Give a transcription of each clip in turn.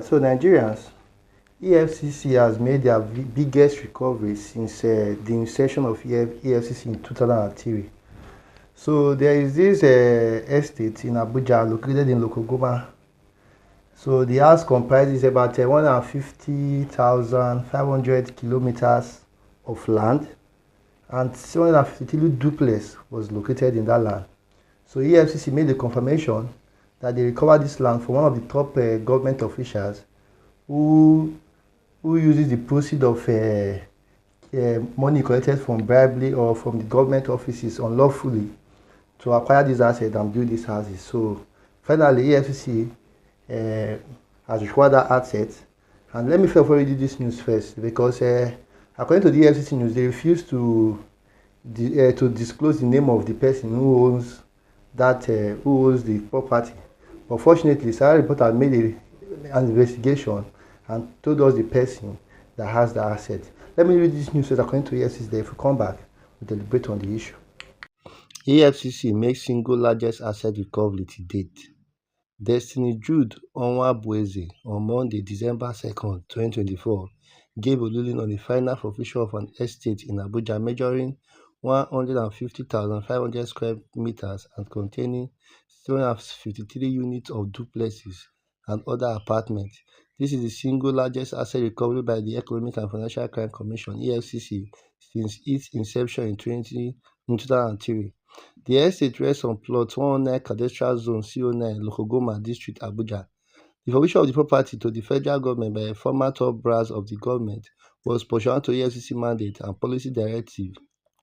So Nigerians, EFCC has made their biggest recovery since the inception of EFCC in 2003. So there is this estate in Abuja located in Lokogoma. So the house comprises about 150,500 kilometers of land, and 753 duplex was located in that land. So EFCC made the confirmation that they recovered this land from one of the top government officials who uses the proceeds of money collected from bribery or from the government offices unlawfully to acquire these assets and build these houses. So finally, EFCC has recovered that asset. And let me read you this news first, because according to the EFCC news, they refuse to disclose the name of the person who owns the property. But fortunately, Sarah reporter made an investigation and told us the person that has the asset. Let me read this news first according to EFCC. If we come back, we'll deliberate on the issue. EFCC makes single largest asset recovery to date. Destiny Jude Onwa-Bueze on Monday, December 2nd, 2024, gave a ruling on the final forfeiture of an estate in Abuja measuring 150,500 square meters and containing 753 units of duplexes and other apartments. This is the single largest asset recovery by the Economic and Financial Crime Commission (EFCC) since its inception in 2003. The estate rests on plot 109 Cadastral Zone CO9, Lokogoma District, Abuja. The forfeiture of the property to the federal government by a former top brass of the government was pursuant to EFCC mandate and policy directive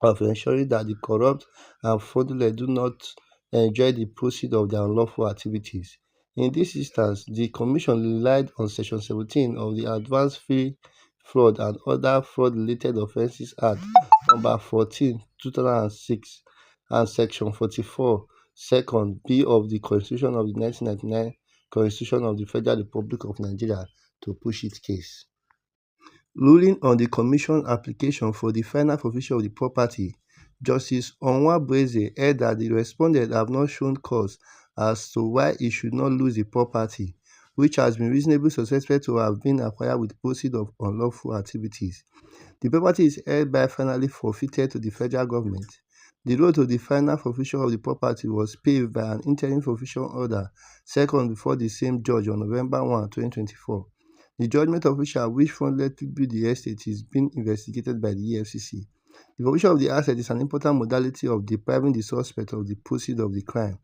of ensuring that the corrupt and fraudulent do not enjoy the proceeds of their unlawful activities. In this instance, the Commission relied on Section 17 of the Advanced Fee Fraud and Other Fraud-Related Offences Act No. 14, 2006, and Section 44, Second B of the Constitution of the 1999 Constitution of the Federal Republic of Nigeria to push its case. Ruling on the Commission application for the final forfeiture of the property, Justice Onwa-Bueze held that the respondent have not shown cause as to why he should not lose the property, which has been reasonably suspected to have been acquired with proceeds of unlawful activities. The property is hereby finally forfeited to the federal government. The road to the final forfeiture of the property was paved by an interim forfeiture order second before the same judge on November 1, 2024. The judgment official which fraudulently built the estate is being investigated by the EFCC. The forfeiture of the asset is an important modality of depriving the suspect of the proceeds of the crime.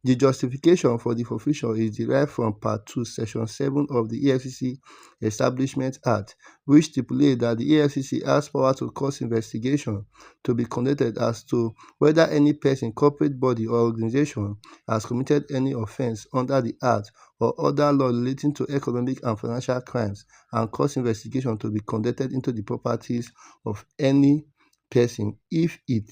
The justification for the forfeiture is derived from Part 2, Section 7 of the EFCC Establishment Act, which stipulates that the EFCC has power to cause investigation to be conducted as to whether any person, corporate body, or organization has committed any offense under the Act or other law relating to economic and financial crimes, and cause investigation to be conducted into the properties of any person if it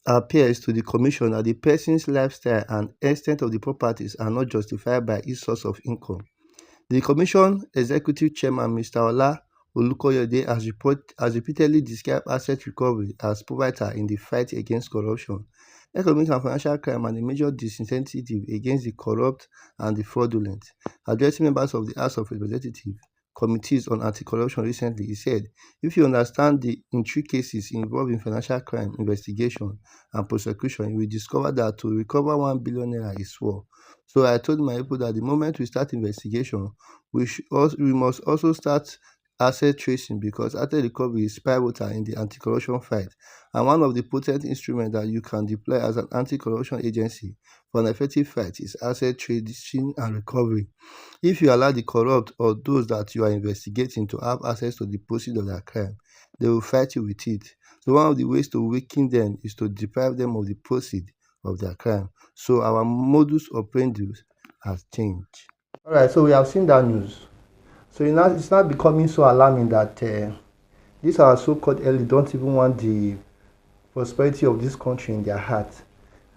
appears to the Commission that the person's lifestyle and extent of the properties are not justified by its source of income. The Commission Executive Chairman, Mr. Ola Olukoyede, has repeatedly described asset recovery as pivotal in the fight against corruption, economic and financial crime, and a major disincentive against the corrupt and the fraudulent. Addressing members of the House of Representatives Committees on Anti-Corruption recently, he said, "If you understand the intricacies involved in financial crime investigation and prosecution, you will discover that to recover 1 billion naira is war. So I told my people that the moment we start investigation, we must also start asset tracing, because asset recovery is pivotal in the anti-corruption fight and one of the potent instruments that you can deploy as an anti-corruption agency for an effective fight is asset tracing and recovery. If you allow the corrupt or those that you are investigating to have access to the proceeds of their crime, they will fight you with it. So one of the ways to weaken them is to deprive them of the proceeds of their crime. So our modus operandi has changed." All right, so we have seen that news. So it's not becoming so alarming that these our so-called elite don't even want the prosperity of this country in their heart.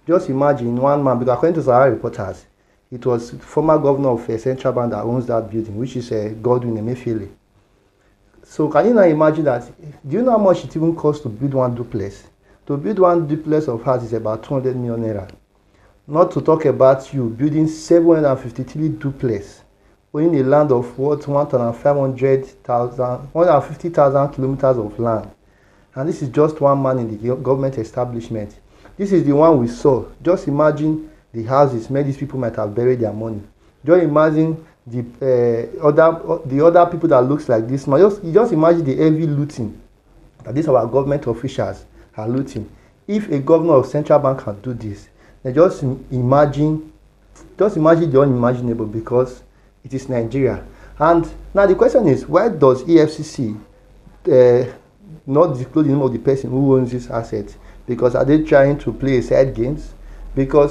Just imagine one man, because according to Sahara reporters, it was former governor of Central Bank that owns that building, which is Godwin Emefiele. So can you now imagine that? Do you know how much it even costs to build one duplex? To build one duplex of house is about 200 million naira. Not to talk about you building 753 duplex. owning a land of what 150,000 kilometers of land. And this is just one man in the government establishment. This is the one we saw. Just imagine the houses where these people might have buried their money. Just imagine the other people that looks like this man. Just imagine the heavy looting that these our government officials are looting. If a governor of central bank can do this, then just imagine the unimaginable, because it is Nigeria. And now the question is, why does EFCC not disclose the name of the person who owns this asset? Because are they trying to play a side games? Because